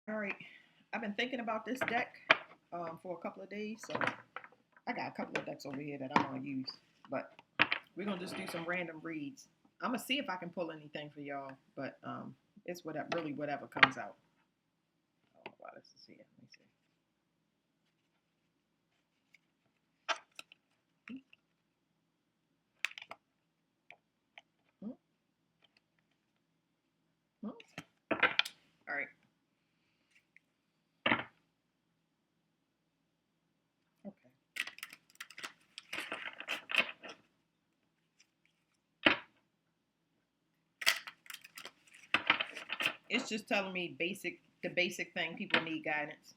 All right, I've been thinking about this deck for a couple of days, so I got a couple of decks over here that I'm gonna use, but we're gonna just do some random reads. I'm gonna see if I can pull anything for y'all, but it's whatever, really whatever comes out. I don't know why this is here. Let me see. Hmm? Hmm? All right. Okay. It's just telling me the basic thing. People need guidance.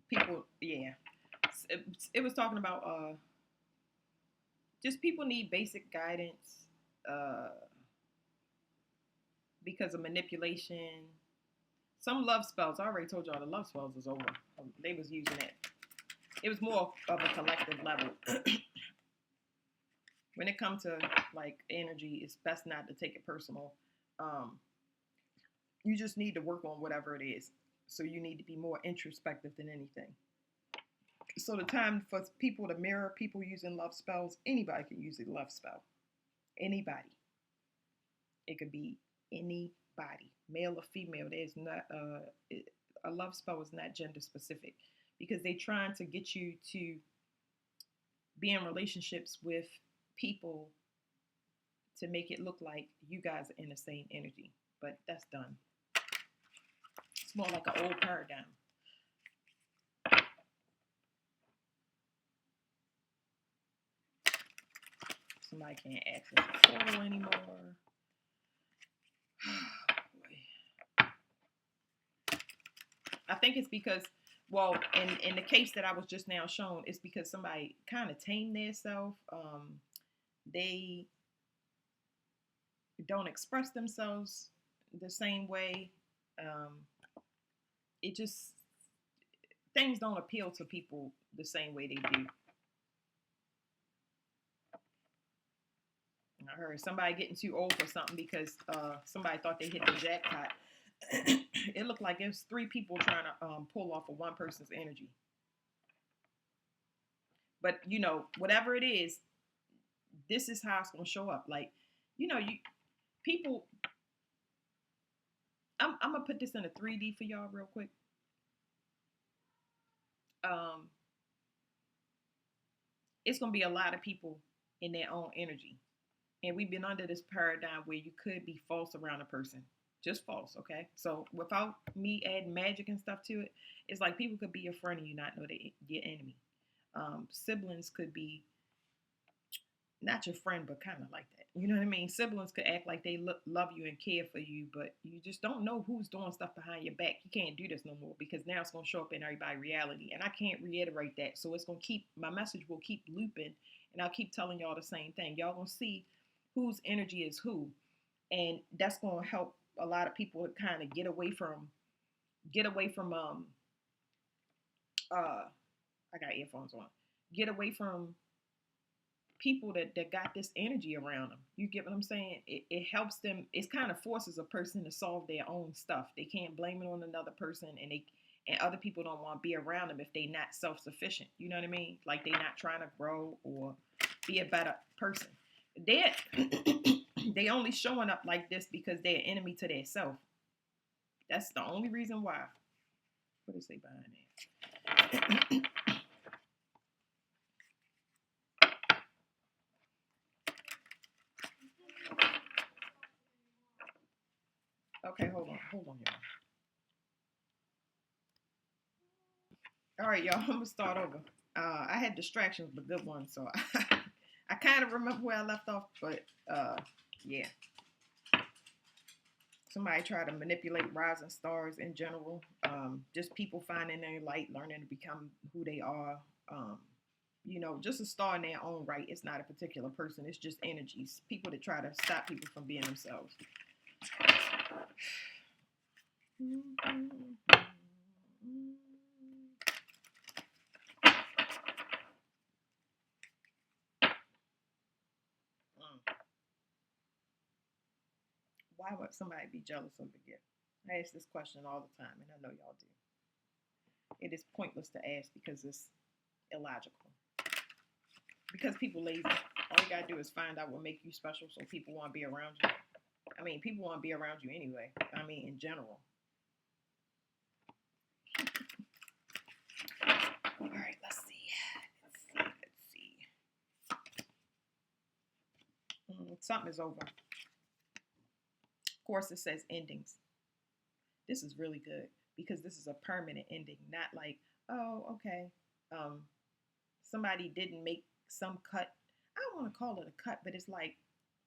People, yeah. It was talking about just people need basic guidance uh, because of manipulation. Some love spells. I already told y'all the love spells is over. They was using it. It was more of a collective level. When it comes to like energy, it's best not to take it personal. Um, you just need to work on whatever it is. So you need to be more introspective than anything. So the time for people to mirror people using love spells, anybody can use a love spell. Anybody. It could be anybody, male or female. There's not a love spell is not gender specific because they're trying to get you to be in relationships with people to make it look like you guys are in the same energy. But that's done. It's more like an old paradigm. Somebody can't access the portal anymore. I think it's because, well, in the case that I was just now shown, it's because somebody kind of tamed themselves. They don't express themselves the same way. Um, it just things don't appeal to people the same way they do. I heard somebody getting too old for something because somebody thought they hit the jackpot. It looked like it was three people trying to pull off of one person's energy. But whatever it is, this is how it's gonna show up. Like, you people. I'm gonna put this in a 3D for y'all real quick. Um, it's gonna be a lot of people in their own energy. And we've been under this paradigm where you could be false around a person. Just false, okay? So without me adding magic and stuff to it, it's like people could be your friend and you not know they your enemy. Siblings could be not your friend, but kind of like that. You know what I mean? Siblings could act like they love you and care for you, but you just don't know who's doing stuff behind your back. You can't do this no more because now it's going to show up in everybody's reality. And I can't reiterate that. So it's going to keep, my message will keep looping and I'll keep telling y'all the same thing. Y'all going to see whose energy is who. And that's going to help a lot of people kind of get away from I got earphones on. Get away from people that got this energy around them. You get what I'm saying? It helps them. It kind of forces a person to solve their own stuff. They can't blame it on another person, and other people don't want to be around them if they're not self sufficient. You know what I mean? Like they're not trying to grow or be a better person. They they only showing up like this because they're enemy to their self. That's the only reason why. What is they behind there? Okay, hold on, y'all. All right, y'all. I'm gonna start over. I had distractions, but good ones. So I kind of remember where I left off, but yeah. Somebody tried to manipulate rising stars in general. Just people finding their light, learning to become who they are. Um, just a star in their own right. It's not a particular person. It's just energies. People that try to stop people from being themselves. Why would somebody be jealous of a gift? I ask this question all the time, and I know y'all do. It is pointless to ask because it's illogical. Because people lazy. All you gotta do is find out what make you special, so people want to be around you. I mean, people want to be around you anyway. I mean, in general. All right, let's see. Something is over. Of course, it says endings. This is really good because this is a permanent ending, not like, oh, okay, somebody didn't make some cut. I don't want to call it a cut, but it's like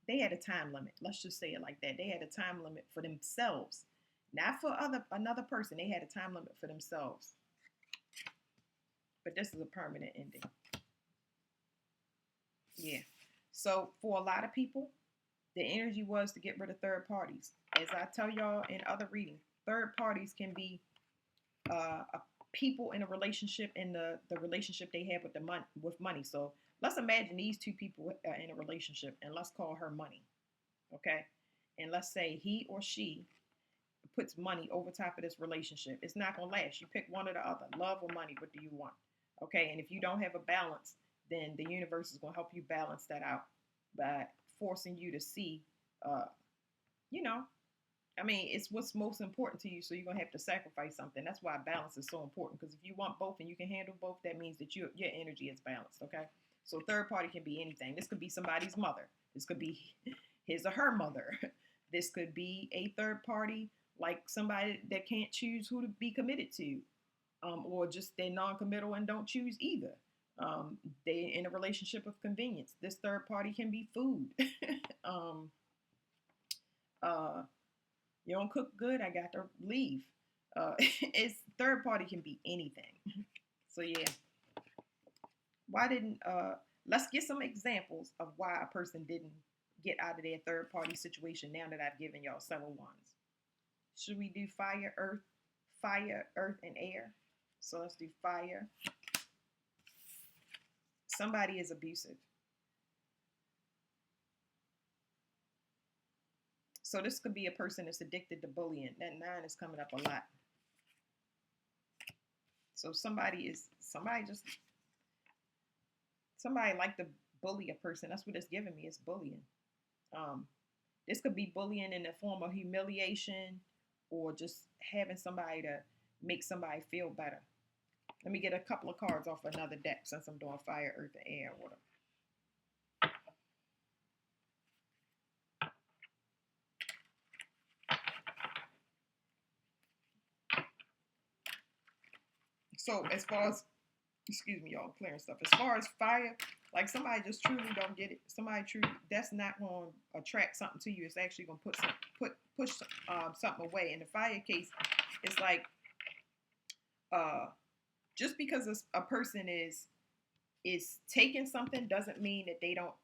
they had a time limit. Let's just say it like that. They had a time limit for themselves, not for another person. They had a time limit for themselves. But this is a permanent ending. Yeah. So for a lot of people, the energy was to get rid of third parties. As I tell y'all in other readings, third parties can be people in a relationship and the relationship they have with money. So let's imagine these two people are in a relationship, and let's call her money, okay? And let's say he or she puts money over top of this relationship. It's not gonna last. You pick one or the other, love or money. What do you want? Okay, and if you don't have a balance, then the universe is gonna help you balance that out by forcing you to see, you know, I mean, it's what's most important to you, so you're gonna have to sacrifice something. That's why balance is so important. Because if you want both and you can handle both, that means that your energy is balanced. Okay, so third party can be anything. This could be somebody's mother. This could be his or her mother. This could be a third party, like somebody that can't choose who to be committed to, or just they're non-committal and don't choose either. They in a relationship of convenience. This third party can be food. um, uh, You don't cook good, I got to leave. It's third party can be anything. So yeah, why didn't let's get some examples of why a person didn't get out of their third party situation now that I've given y'all several ones. Should we do fire, earth, and air? So let's do fire. Somebody is abusive. So this could be a person that's addicted to bullying. That 9 is coming up a lot. So somebody like to bully a person. That's what it's giving me. It's bullying. This could be bullying in the form of humiliation or just having somebody to make somebody feel better. Let me get a couple of cards off another deck since I'm doing fire, earth, and air, water. So as far as, excuse me, y'all, clearing stuff. As far as fire, like somebody just truly don't get it. Somebody truly, that's not going to attract something to you. It's actually going to push something away. In the fire case, it's like just because a person is taking something doesn't mean that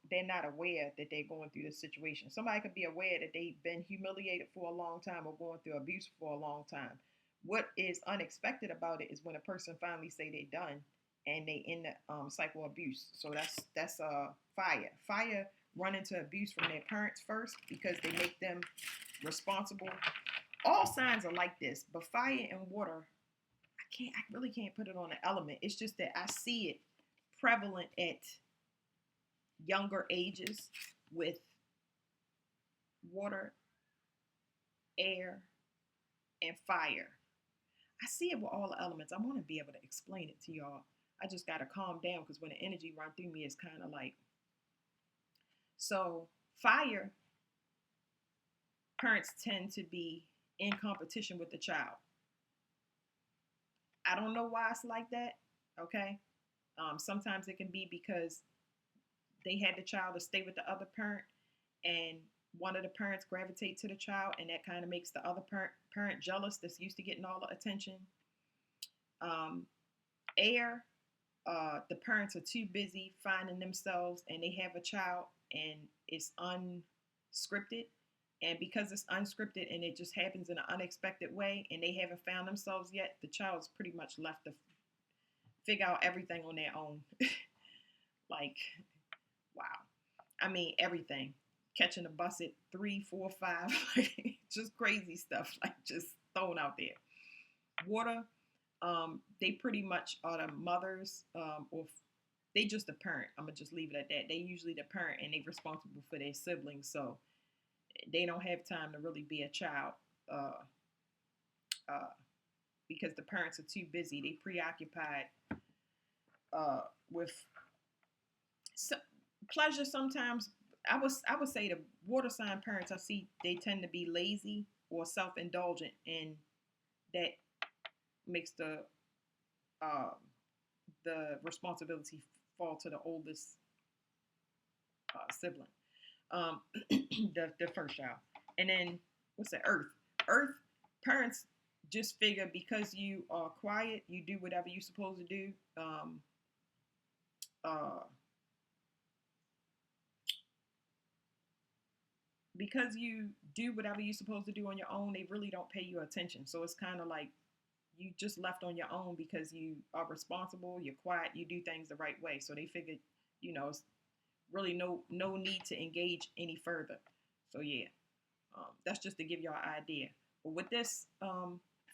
they're not aware that they're going through this situation. Somebody could be aware that they've been humiliated for a long time or going through abuse for a long time. What is unexpected about it is when a person finally say they're done and they in the cycle of abuse. So that's fire. Fire run into abuse from their parents first because they make them responsible. All signs are like this, but fire and water, I really can't put it on an element. It's just that I see it prevalent at younger ages with water, air, and fire. I see it with all the elements. I want to be able to explain it to y'all. I just got to calm down because when the energy run through me, it's kind of like, so fire, parents tend to be in competition with the child. I don't know why it's like that, okay? Sometimes it can be because they had the child to stay with the other parent and one of the parents gravitate to the child and that kind of makes the other parent jealous that's used to getting all the attention. Air, the parents are too busy finding themselves and they have a child and it's unscripted. And because it's unscripted and it just happens in an unexpected way and they haven't found themselves yet, the child's pretty much left to figure out everything on their own. Like, wow. I mean, everything. catching a bus at 3, 4, 5, like, just crazy stuff, like just thrown out there. Water, they pretty much are the mothers, or they just the parent. I'm gonna just leave it at that. They usually the parent, and they responsible for their siblings, so they don't have time to really be a child, uh, uh, because the parents are too busy. They preoccupied with so, pleasure sometimes. I would say the water sign parents I see, they tend to be lazy or self indulgent, and that makes uh, the responsibility fall to the oldest sibling, the first child. And then what's that? Earth. Earth parents just figure because you are quiet, you do whatever you're supposed to do. Uh, because you do whatever you're supposed to do on your own, they really don't pay you attention. So it's kind of like you just left on your own because you are responsible, you're quiet, you do things the right way. So they figured, it's really no need to engage any further. So yeah, that's just to give y'all an idea. But with this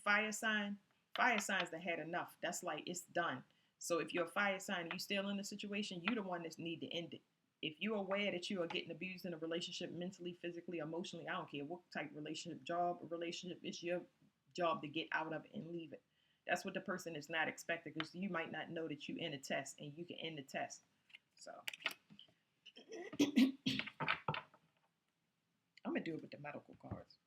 fire sign, fire signs that had enough. That's like it's done. So if you're a fire sign and you still in the situation, you're the one that need to end it. If you're aware that you are getting abused in a relationship, mentally, physically, emotionally, I don't care what type of relationship, job or relationship, it's your job to get out of it and leave it. That's what the person is not expecting, because you might not know that you in a test and you can end the test. So I'm gonna do it with the medical cards.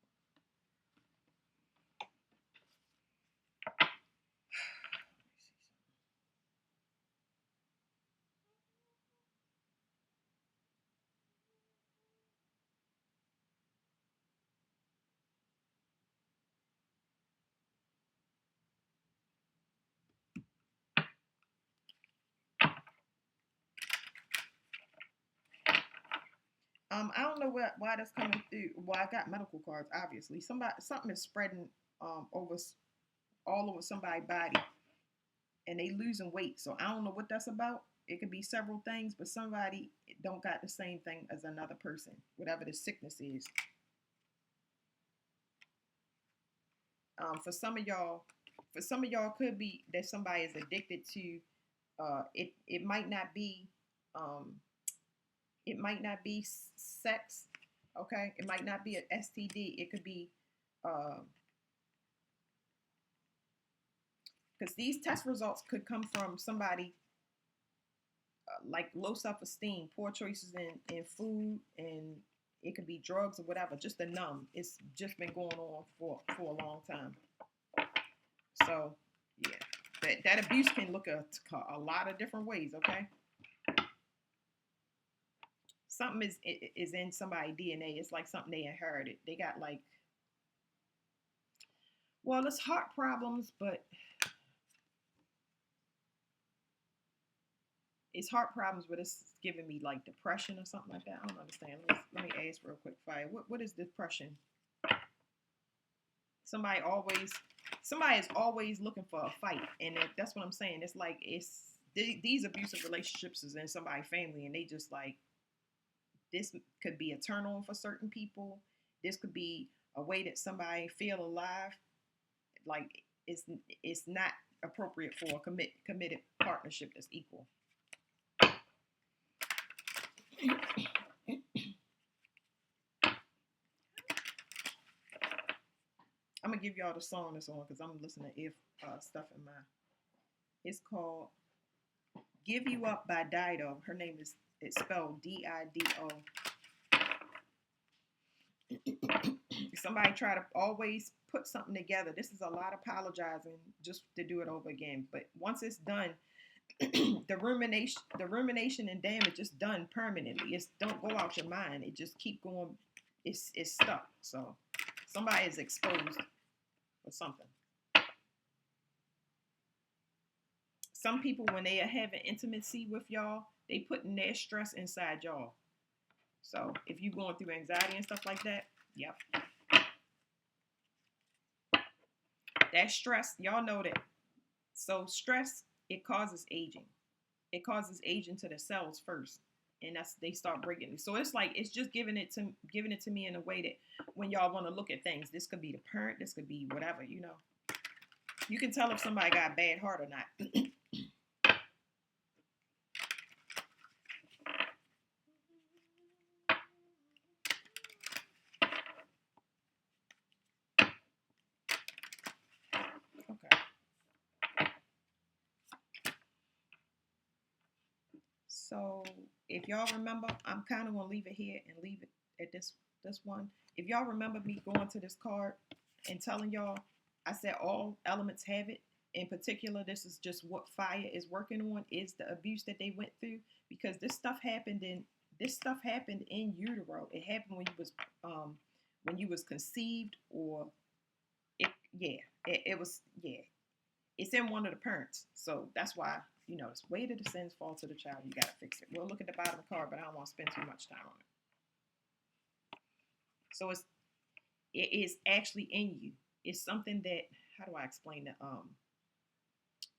I don't know why that's coming through. Well, I got medical cards. Obviously, something is spreading over all over somebody's body, and they losing weight. So I don't know what that's about. It could be several things, but somebody don't got the same thing as another person, whatever the sickness is. For some of y'all, could be that somebody is addicted to. It might not be. It might not be sex. Okay, it might not be an STD. It could be because these test results could come from somebody like low self-esteem, poor choices in food, and it could be drugs or whatever, just to numb. It's just been going on for a long time. So yeah, that abuse can look a lot of different ways. Okay, something is in somebody's DNA. It's like something they inherited. They got like, well, it's heart problems, but it's heart problems, but it's giving me like depression or something like that. I don't understand. Let me ask real quick, Fire. What is depression? Somebody is always looking for a fight, and that's what I'm saying. It's like these abusive relationships is in somebody's family, and they just like, this could be a turn on for certain people. This could be a way that somebody feel alive. Like it's not appropriate for a committed partnership that's equal. I'm gonna give y'all the song that's on because I'm listening to if stuff in my. It's called "Give You Up" by Dido. Her name is, it's spelled Dido. Somebody try to always put something together. This is a lot of apologizing just to do it over again. But once it's done, the rumination and damage is done permanently. It's don't go out your mind. It just keep going. It's stuck. So somebody is exposed or something. Some people, when they are having intimacy with y'all, they putting their stress inside y'all. So if you're going through anxiety and stuff like that, yep. That stress, y'all know that. So stress, it causes aging. It causes aging to the cells first. and they start breaking it. So it's like it's just giving it to me in a way that when y'all want to look at things, this could be the parent, this could be whatever, you know. You can tell if somebody got a bad heart or not. Okay. So if y'all remember, I'm kind of gonna leave it here and leave it at this one. If y'all remember me going to this card and telling y'all, I said all elements have it. In particular, this is just what fire is working on is the abuse that they went through because this stuff happened in utero. It happened when you was conceived or it yeah it was yeah it's in one of the parents. So that's why, you know, it's way to the sins fall to the child. You got to fix it. We'll look at the bottom of the card, but I don't want to spend too much time on it. So it is actually in you. It's something that, how do I explain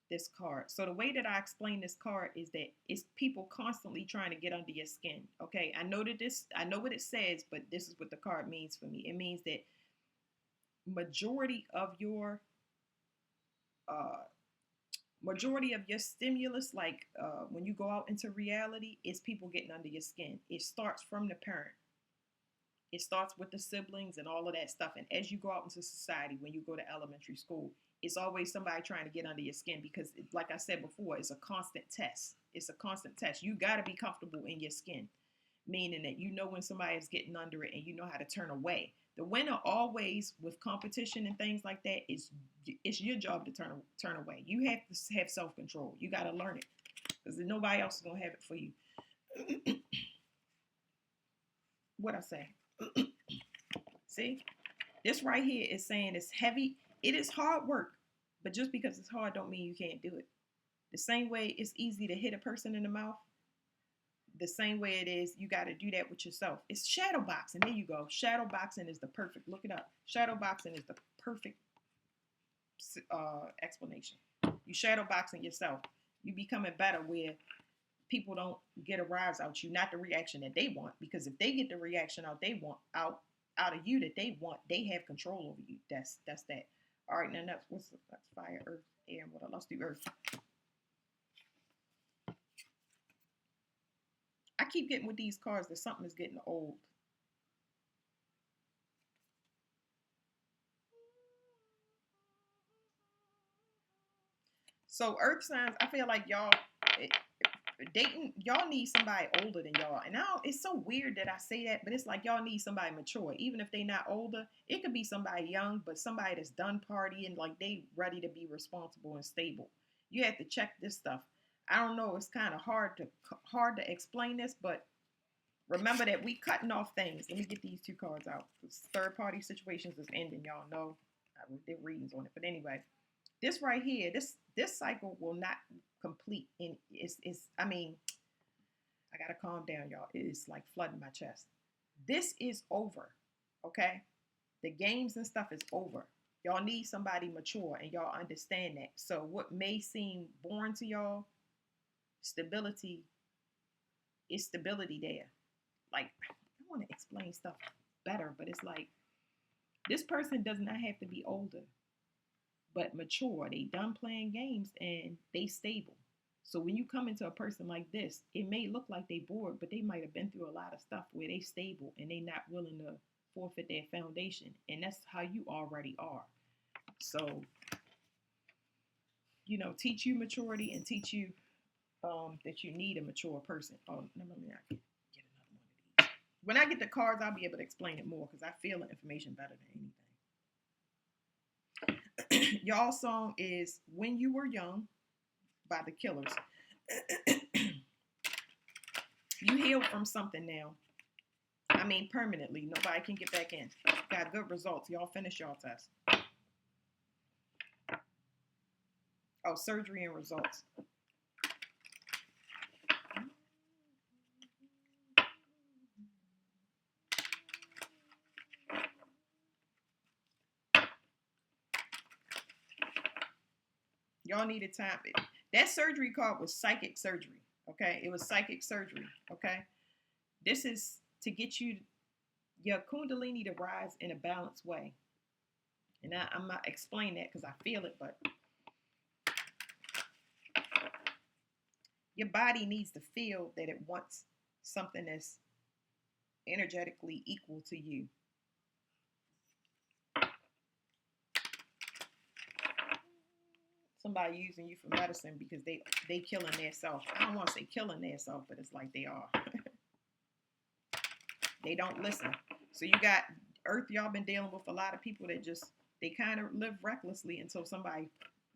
this card? So the way that I explain this card is that it's people constantly trying to get under your skin. Okay. I know what it says, but this is what the card means for me. It means that majority of your uh, stimulus, like when you go out into reality, is people getting under your skin. It starts from the parent. It starts with the siblings and all of that stuff. And as you go out into society, when you go to elementary school, it's always somebody trying to get under your skin because, like I said before, it's a constant test. It's a constant test. You got to be comfortable in your skin, meaning that you know when somebody is getting under it and you know how to turn away. The winner always, with competition and things like that, is it's your job to turn away. You have to have self-control. You got to learn it because nobody else is going to have it for you. What I say? See, this right here is saying it's heavy. It is hard work, but just because it's hard don't mean you can't do it. The same way it's easy to hit a person in the mouth, the same way it is you got to do that with yourself. It's shadow boxing. There you go. Shadow boxing is the perfect, look it up. Shadow boxing is the perfect explanation. You shadow boxing yourself. You becoming better where people don't get a rise out you, not the reaction that they want, because if they get the reaction out of you that they want, they have control over you. That's that. All right, now that's fire, earth, air, and water. Let's do earth. I keep getting with these cards that something is getting old. So earth signs, I feel like y'all dating, y'all need somebody older than y'all. And now it's so weird that I say that, but it's like y'all need somebody mature. Even if they not older, it could be somebody young, but somebody that's done partying, like they ready to be responsible and stable. You have to check this stuff. I don't know, it's kind of hard to explain this, but remember that we cutting off things. Let me get these two cards out. Third party situations is ending. Y'all know I did readings on it. But anyway, this right here, this cycle will not complete. And I mean, I gotta calm down, y'all. It is like flooding my chest. This is over. Okay? The games and stuff is over. Y'all need somebody mature and y'all understand that. So what may seem boring to y'all, stability is stability there. Like, I want to explain stuff better, but it's like this person does not have to be older, but mature. They done playing games and they stable. So when you come into a person like this, it may look like they bored, but they might have been through a lot of stuff where they stable and they not willing to forfeit their foundation. And that's how you already are. So, you know, teach you maturity and teach you that you need a mature person. Oh, no, let me not get another one of these. When I get the cards, I'll be able to explain it more because I feel the information better than anything. Y'all song is When You Were Young by The Killers. You healed from something now. I mean, permanently. Nobody can get back in. Got good results. Y'all finish y'all test. Oh, surgery and results. Y'all needed time. That surgery card was psychic surgery. Okay, it was psychic surgery. Okay, This is to get your kundalini to rise in a balanced way. And I'm not explaining that because I feel it, but your body needs to feel that it wants something that's energetically equal to you. Somebody using you for medicine because they killing their self. I don't want to say killing their self, but it's like they are. They don't listen. So you got Earth, y'all been dealing with a lot of people that just, they kind of live recklessly until somebody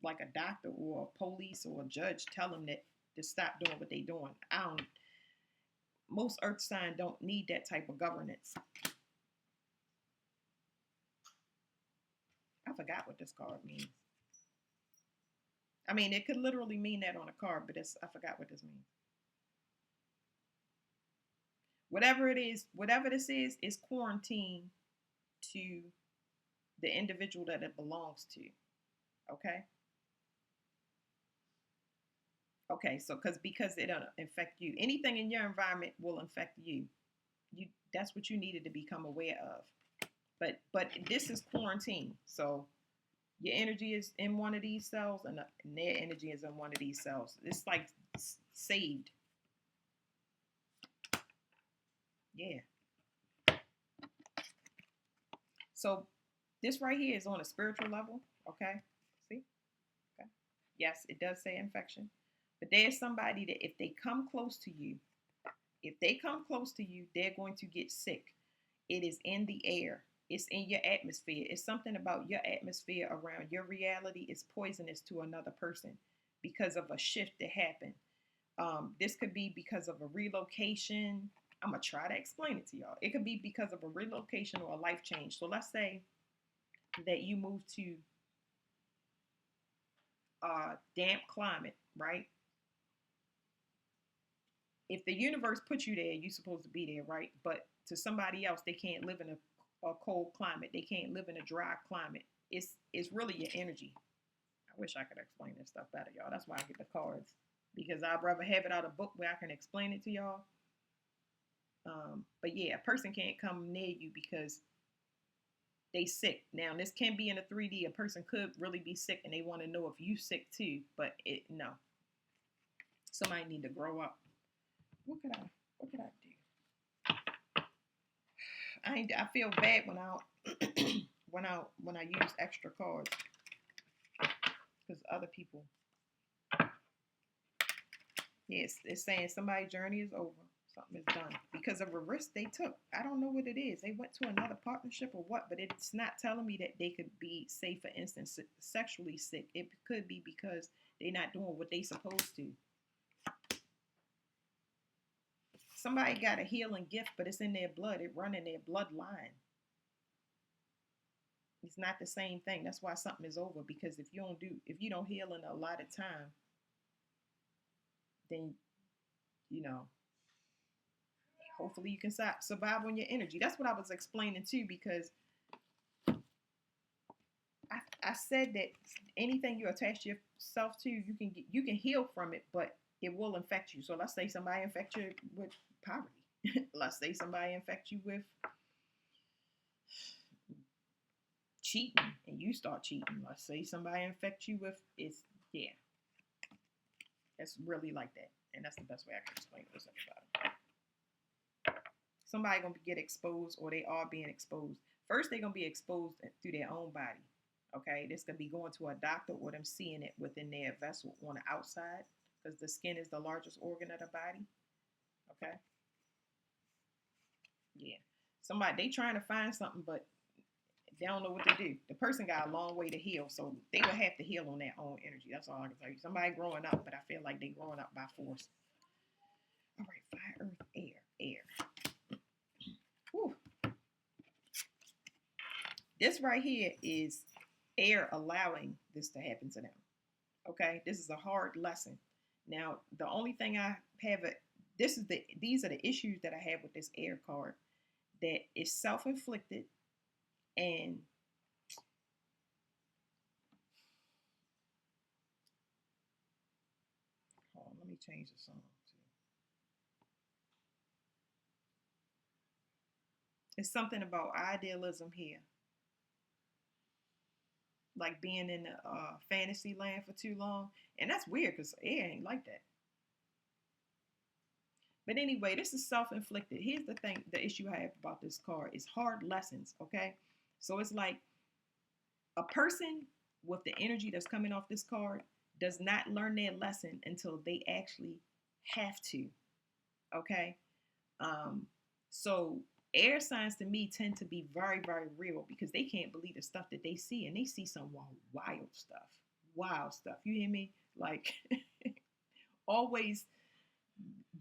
like a doctor or a police or a judge tell them that to stop doing what they doing. Most Earth signs don't need that type of governance. I forgot what this card means. I mean, it could literally mean that on a card, but I forgot what this means. Whatever it is, whatever this is quarantine to the individual that it belongs to. Okay? Okay, so because it don't affect you. Anything in your environment will affect you. That's what you needed to become aware of. But this is quarantine. So your energy is in one of these cells and their energy is in one of these cells. It's like saved. Yeah. So this right here is on a spiritual level. Okay. See? Okay. Yes, it does say infection. But there's somebody that if they come close to you, they're going to get sick. It is in the air. It's in your atmosphere. It's something about your atmosphere around your reality is poisonous to another person because of a shift that happened. This could be because of a relocation. I'm going to try to explain it to y'all. It could be because of a relocation or a life change. So let's say that you move to a damp climate, right? If the universe puts you there, you're supposed to be there, right? But to somebody else, they can't live in a cold climate. They can't live in a dry climate. It's really your energy. I wish I could explain this stuff better, y'all. That's why I get the cards. Because I'd rather have it out of a book where I can explain it to y'all. But yeah, a person can't come near you because they sick. Now, this can be in a 3D. A person could really be sick and they want to know if you sick too. But no. Somebody need to grow up. What could I do? I feel bad when I use extra cards because other people. Yes, it's saying somebody's journey is over. Something is done because of a risk they took. I don't know what it is. They went to another partnership or what, but it's not telling me that they could be, say, for instance, sexually sick. It could be because they're not doing what they supposed to. Somebody got a healing gift, but it's in their blood. It run in their bloodline. It's not the same thing. That's why something is over. Because if you don't heal in a lot of time, then hopefully you can survive on your energy. That's what I was explaining too. Because I said that anything you attach yourself to, you can heal from it, but it will infect you. So let's say somebody infect you with poverty. Let's say somebody infect you with cheating and you start cheating. Let's say somebody infect you with it's really like that. And that's the best way I can explain it to everybody. Somebody gonna get exposed or they are being exposed. First, they're gonna be exposed through their own body. Okay, this could be going to a doctor or them seeing it within their vessel on the outside because the skin is the largest organ of the body. Okay. Yeah. Somebody, they trying to find something, but they don't know what to do. The person got a long way to heal, so they will have to heal on their own energy. That's all I can tell you. Somebody growing up, but I feel like they growing up by force. All right, fire, earth, air. Whew. This right here is air allowing this to happen to them. Okay, this is a hard lesson. Now, the only thing I have these are the issues that I have with this air card. That is self-inflicted and hold on, let me change the song. It's something about idealism here, like being in the fantasy land for too long, and that's weird because air ain't like that. But anyway, this is self-inflicted. Here's the thing: the issue I have about this card is hard lessons. Okay, so it's like a person with the energy that's coming off this card does not learn their lesson until they actually have to. Okay, um, so air signs to me tend to be very, very real because they can't believe the stuff that they see, and they see some wild stuff. Wild stuff. You hear me? Like always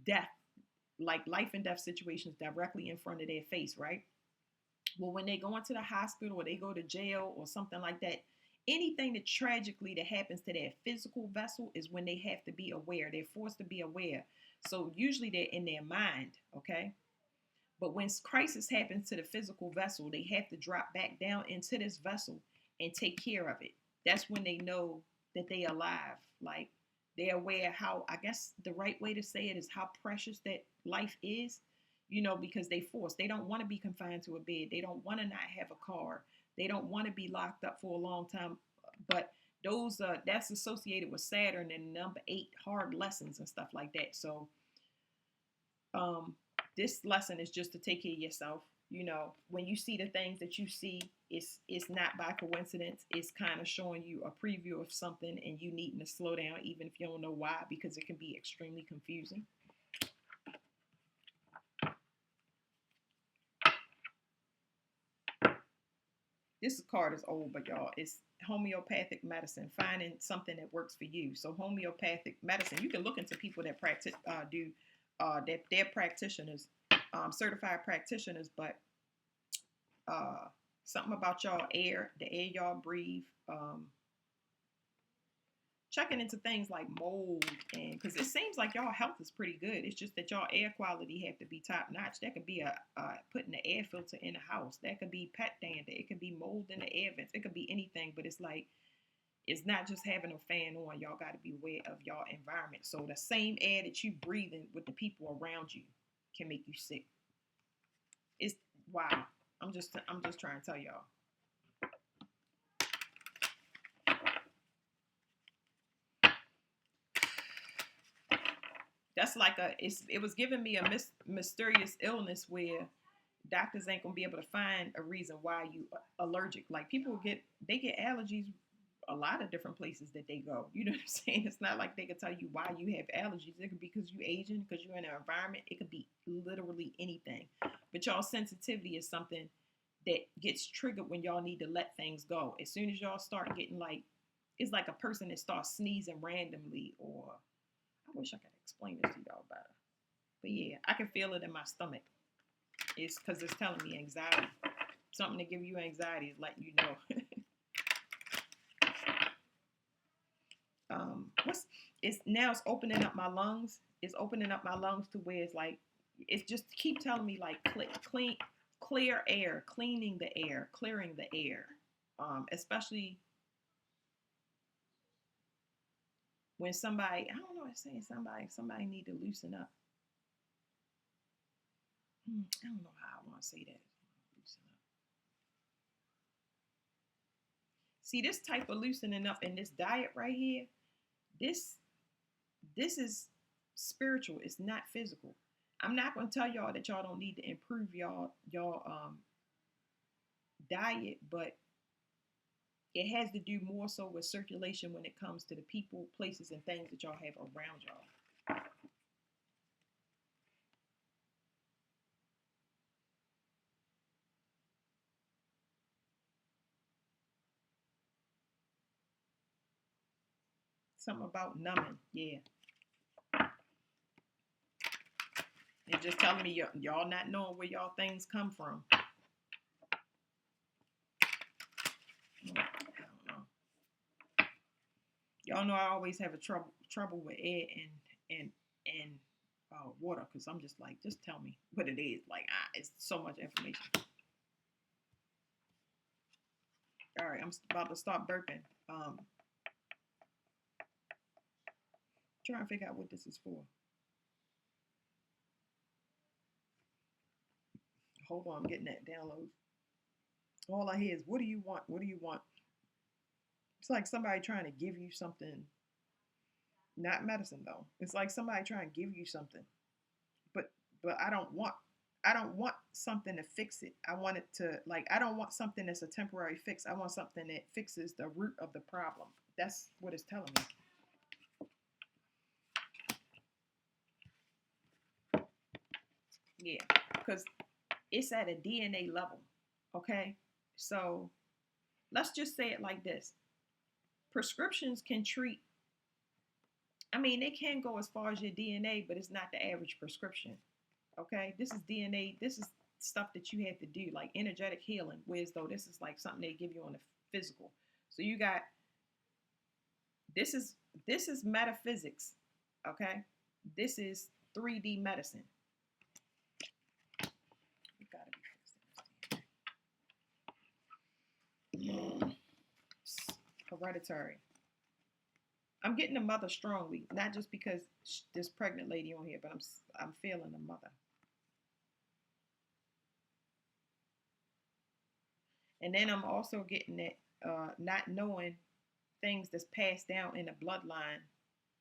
death, like life and death situations directly in front of their face, right? Well, when they go into the hospital or they go to jail or something like that, anything that tragically that happens to their physical vessel is when they have to be aware. They're forced to be aware. So usually they're in their mind, okay? But when crisis happens to the physical vessel, they have to drop back down into this vessel and take care of it. That's when they know that they are alive. Like they're aware how, I guess the right way to say it is how precious that life is, because they forced. They don't want to be confined to a bed. They don't want to not have a car. They don't want to be locked up for a long time. But those that's associated with Saturn and number 8 hard lessons and stuff like that. So um this lesson is just to take care of yourself. When you see the things that you see, it's not by coincidence. It's kind of showing you a preview of something, and you needing to slow down, even if you don't know why, because it can be extremely confusing. This card is old, but y'all, it's homeopathic medicine, finding something that works for you. So homeopathic medicine, you can look into people that practice, that they're practitioners, certified practitioners, but something about y'all air, the air y'all breathe, checking into things like mold, and because it seems like y'all health is pretty good. It's just that y'all air quality have to be top notch. That could be putting the air filter in the house. That could be pet dander. It could be mold in the air vents. It could be anything. But it's like it's not just having a fan on. Y'all got to be aware of y'all environment. So the same air that you breathing with the people around you can make you sick. It's wow. I'm just trying to tell y'all. That's like it was giving me a mysterious illness where doctors ain't gonna be able to find a reason why you allergic. Like people they get allergies a lot of different places that they go. You know what I'm saying? It's not like they can tell you why you have allergies. It could be because you Asian, because you're in an environment. It could be literally anything. But y'all sensitivity is something that gets triggered when y'all need to let things go. As soon as y'all start getting like, it's like a person that starts sneezing randomly, or I wish I could explain this to y'all better. But yeah, I can feel it in my stomach. It's because it's telling me anxiety. Something to give you anxiety is letting you know. It's opening up my lungs. It's opening up my lungs to where it's like, it's just keep telling me like clear air, cleaning the air, clearing the air. Especially when somebody, I don't know, it's saying somebody need to loosen up. I don't know how I want to say that. Loosen up. See, this type of loosening up in this diet right here, this is spiritual. It's not physical. I'm not going to tell y'all that y'all don't need to improve y'all diet, but it has to do more so with circulation when it comes to the people, places, and things that y'all have around y'all. Something about numbing, yeah. It's just telling me y'all not knowing where y'all things come from. I don't know. Y'all know I always have a trouble with air and water, because I'm just like, just tell me what it is. Like, it's so much information. All right, I'm about to start burping. Trying to figure out what this is for. Hold on, I'm getting that download. All I hear is, what do you want? What do you want? It's like somebody trying to give you something, not medicine though. It's like somebody trying to give you something, but I don't want something to fix it. I want it to, like, I don't want something that's a temporary fix. I want something that fixes the root of the problem. That's what it's telling me. Yeah, because it's at a DNA level. Okay, so let's just say it like this: prescriptions can treat. I mean, they can go as far as your DNA, but it's not the average prescription. Okay, this is DNA. This is stuff that you have to do, like energetic healing. Whereas though this is like something they give you on the physical. So you got this is metaphysics. Okay, this is 3D medicine. We gotta be fixing this. Hereditary. I'm getting the mother strongly, not just because this pregnant lady on here, but I'm feeling the mother. And then I'm also getting that not knowing things that's passed down in the bloodline,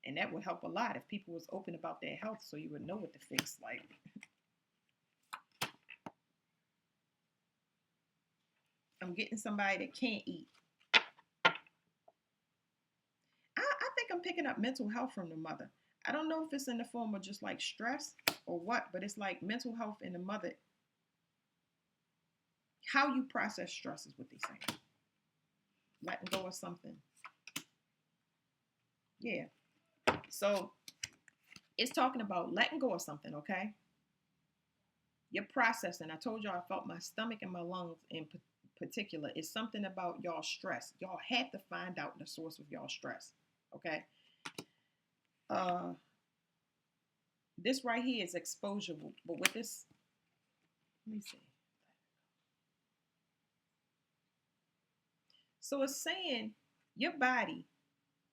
and that would help a lot if people was open about their health, so you would know what to fix. Like, I'm getting somebody that can't eat. I think I'm picking up mental health from the mother. I don't know if it's in the form of just like stress or what, but it's like mental health in the mother. How you process stress is what they say. Letting go of something. Yeah. So it's talking about letting go of something, okay? You're processing. I told y'all I felt my stomach and my lungs in particular. It's something about y'all stress. Y'all have to find out the source of y'all stress, okay? This right here is exposure, but with this, let me see. So it's saying your body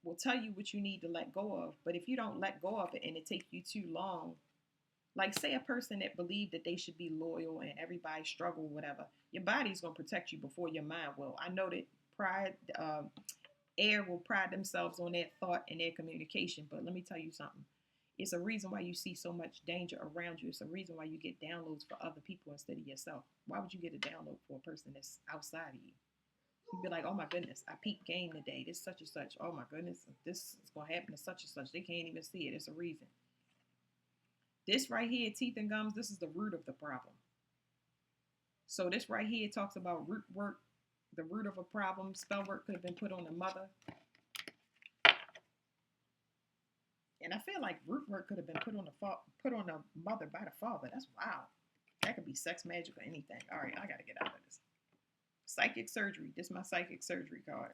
will tell you what you need to let go of, but if you don't let go of it and it takes you too long, like say a person that believed that they should be loyal and everybody struggle, whatever, your body's going to protect you before your mind will. I know that air will pride themselves on their thought and their communication, but let me tell you something. It's a reason why you see so much danger around you. It's a reason why you get downloads for other people instead of yourself. Why would you get a download for a person that's outside of you? You'd be like, oh my goodness, I peeped game today. This such and such. Oh my goodness, this is going to happen to such and such. They can't even see it. It's a reason. This right here, teeth and gums, this is the root of the problem. So this right here talks about root work, the root of a problem. Spell work could have been put on the mother. And I feel like root work could have been put on the mother by the father. That's wow. That could be sex, magic, or anything. All right, I got to get out of this. Psychic surgery. This is my psychic surgery card.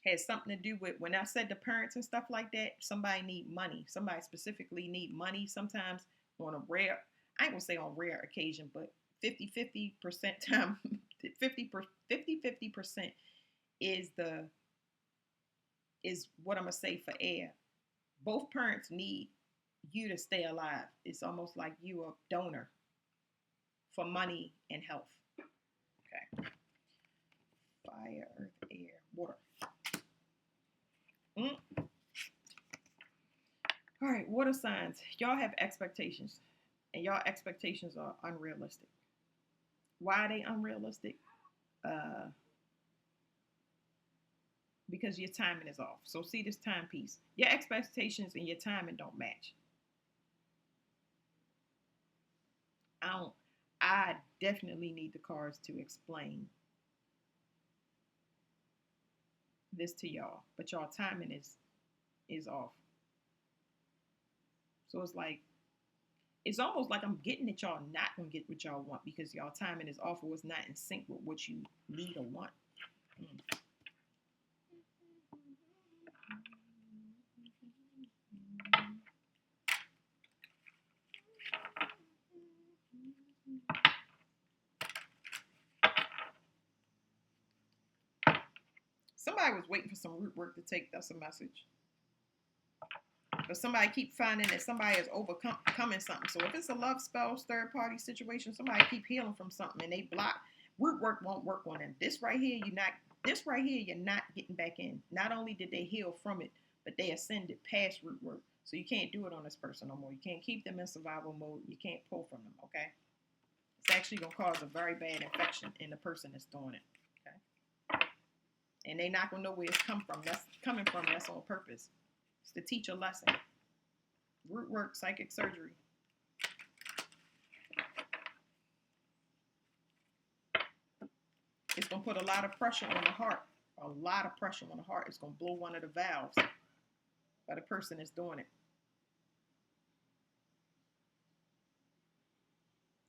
Has something to do with when I said the parents and stuff like that. Somebody need money. Somebody specifically need money. Sometimes on a rare, I ain't gonna say on rare occasion, but 50% time, 50% is what I'm gonna say for air. Both parents need you to stay alive. It's almost like you a donor for money and health. Okay. Fire, earth, air, water. All right, water signs. Y'all have expectations, and y'all expectations are unrealistic. Why are they unrealistic? Because your timing is off. So see this timepiece. Your expectations and your timing don't match. I definitely need the cards to explain this to y'all, but y'all timing is off. So it's almost like I'm getting that y'all not gonna get what y'all want because y'all timing is off or it's not in sync with what you need or want. Somebody was waiting for some root work to take. That's a message. But somebody keep finding that somebody is overcoming something. So if it's a love spell, third party situation, somebody keep healing from something and they block. Root work won't work on them. This right here, you're not getting back in. Not only did they heal from it, but they ascended past root work. So you can't do it on this person no more. You can't keep them in survival mode. You can't pull from them, okay? It's actually going to cause a very bad infection in the person that's doing it, okay? And they're not going to know where it's coming from. That's on purpose. It's to teach a lesson. Root work, psychic surgery. It's going to put a lot of pressure on the heart. A lot of pressure on the heart. It's going to blow one of the valves by the person that's doing it.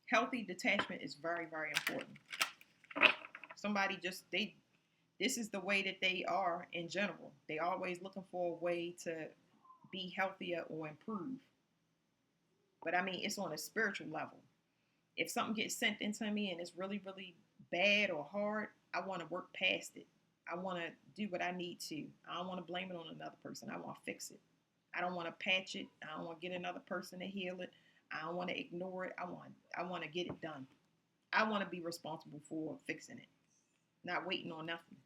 Healthy detachment is very, very important. Somebody this is the way that they are in general. They always looking for a way to be healthier or improve. But I mean, it's on a spiritual level. If something gets sent into me and it's really, really bad or hard, I want to work past it. I want to do what I need to. I don't want to blame it on another person. I want to fix it. I don't want to patch it. I don't want to get another person to heal it. I don't want to ignore it. I want to get it done. I want to be responsible for fixing it, not waiting on nothing.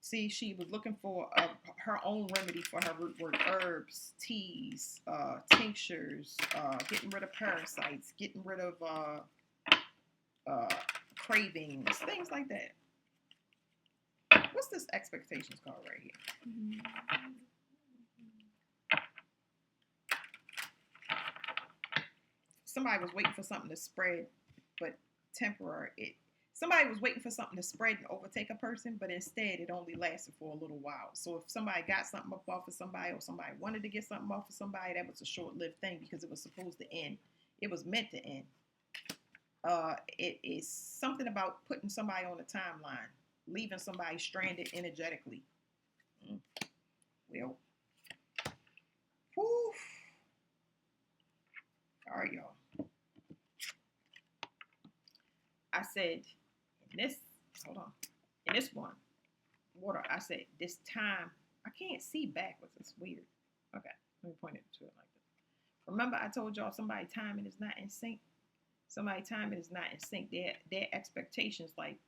See, she was looking for her own remedy for her root work: herbs, teas, tinctures, getting rid of parasites, getting rid of cravings, things like that. What's this expectations card right here? Somebody was waiting for something to spread, but temporary. Somebody was waiting for something to spread and overtake a person, but instead it only lasted for a little while. So if somebody got something up off of somebody, or somebody wanted to get something off of somebody, that was a short-lived thing because it was supposed to end. It was meant to end. It is something about putting somebody on a timeline, leaving somebody stranded energetically. Well, whew. All right, y'all. I said, in this one, water, I said, this time, I can't see backwards. It's weird. Okay, let me point it to it like this. Remember I told y'all somebody timing is not in sync? Somebody timing is not in sync. Their expectations, like,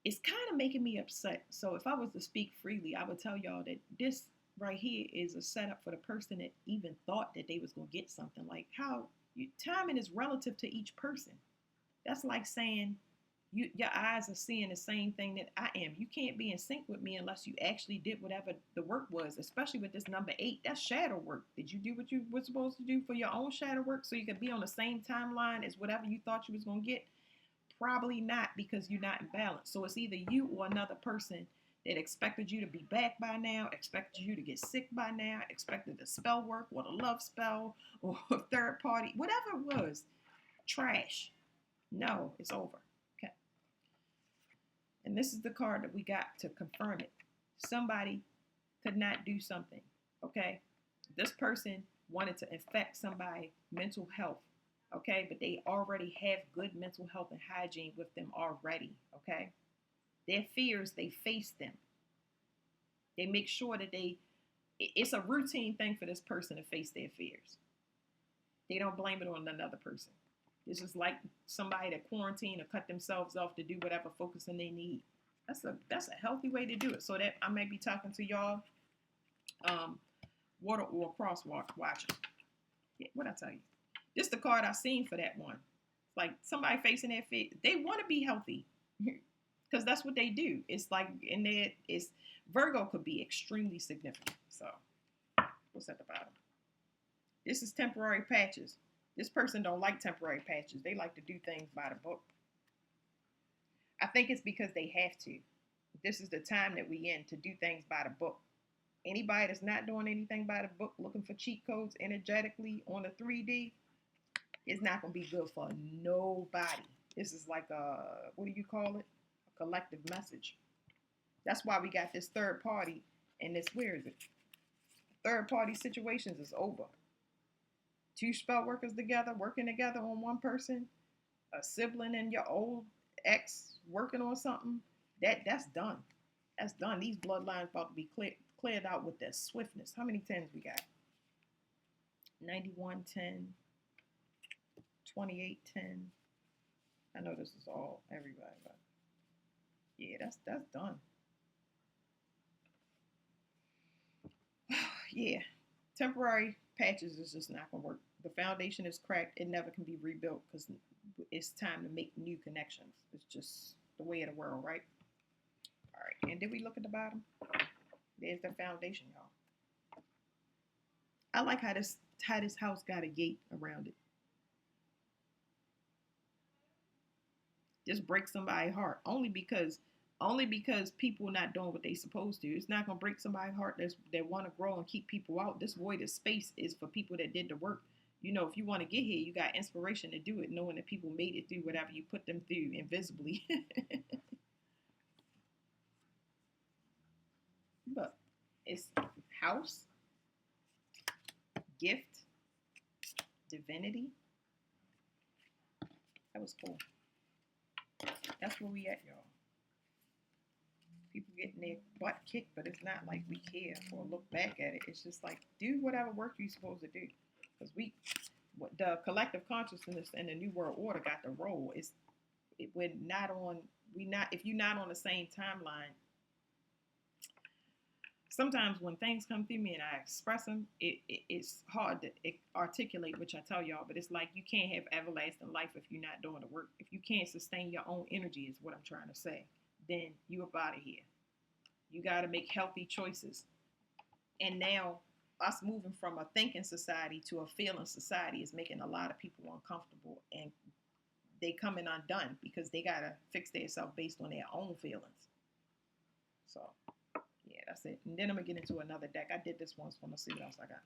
it's kind of making me upset. So if I was to speak freely, I would tell y'all that this right here is a setup for the person that even thought that they was going to get something. Like, how timing is relative to each person. That's like saying your eyes are seeing the same thing that I am. You can't be in sync with me unless you actually did whatever the work was, especially with this number 8. That's shadow work. Did you do what you were supposed to do for your own shadow work so you could be on the same timeline as whatever you thought you was going to get? Probably not, because you're not in balance. So it's either you or another person that expected you to be back by now, expected you to get sick by now, expected the spell work or the love spell or third party, whatever it was. Trash. No, it's over. Okay. And this is the card that we got to confirm it. Somebody could not do something. Okay. This person wanted to infect somebody's mental health. Okay. But they already have good mental health and hygiene with them already. Okay. Their fears, they face them. They make sure that it's a routine thing for this person to face their fears. They don't blame it on another person. This is like somebody that quarantine or cut themselves off to do whatever focusing they need. That's a healthy way to do it. So that I may be talking to y'all, water or cross watching. Yeah, what I tell you? This is the card I seen for that one. It's like somebody facing their fear. They want to be healthy because that's what they do. It's like in there. It's Virgo could be extremely significant. So what's at the bottom? This is temporary patches. This person don't like temporary patches. They like to do things by the book. I think it's because they have to. This is the time that we in to do things by the book. Anybody that's not doing anything by the book, looking for cheat codes energetically on the 3D, it's not going to be good for nobody. This is like what do you call it? A collective message. That's why we got this third party and this, where is it? Third party situations is over. 2 spell workers together, working together on one person, a sibling and your old ex working on something, that's done. That's done. These bloodlines about to be cleared out with that swiftness. How many 10s we got? 91, 10, 28, 10. I know this is all everybody, but yeah, that's done. Yeah, temporary patches is just not gonna work. The foundation is cracked. It never can be rebuilt because it's time to make new connections. It's just the way of the world, right? All right, and did we look at the bottom? There's the foundation, y'all. I like how this house got a gate around it. Just break somebody's heart only because people not doing what they supposed to. It's not gonna break somebody's heart that want to grow and keep people out. This void of space is for people that did the work. You know, if you want to get here, you got inspiration to do it, knowing that people made it through whatever you put them through invisibly. But it's house, gift, divinity. That was cool. That's where we at, y'all. People getting their butt kicked, but it's not like we care or look back at it. It's just like do whatever work you're supposed to do, because the collective consciousness and the new world order got the role. We're not on. We not if you're not on the same timeline. Sometimes when things come through me and I express them, it's hard to articulate, which I tell y'all, but it's like you can't have everlasting life if you're not doing the work. If you can't sustain your own energy, is what I'm trying to say, then you up out of here. You got to make healthy choices. And now, us moving from a thinking society to a feeling society is making a lot of people uncomfortable, and they coming undone because they got to fix themselves based on their own feelings. So. Yeah, that's it. And then I'm going to get into another deck. I did this once, so I'm going to see what else I got.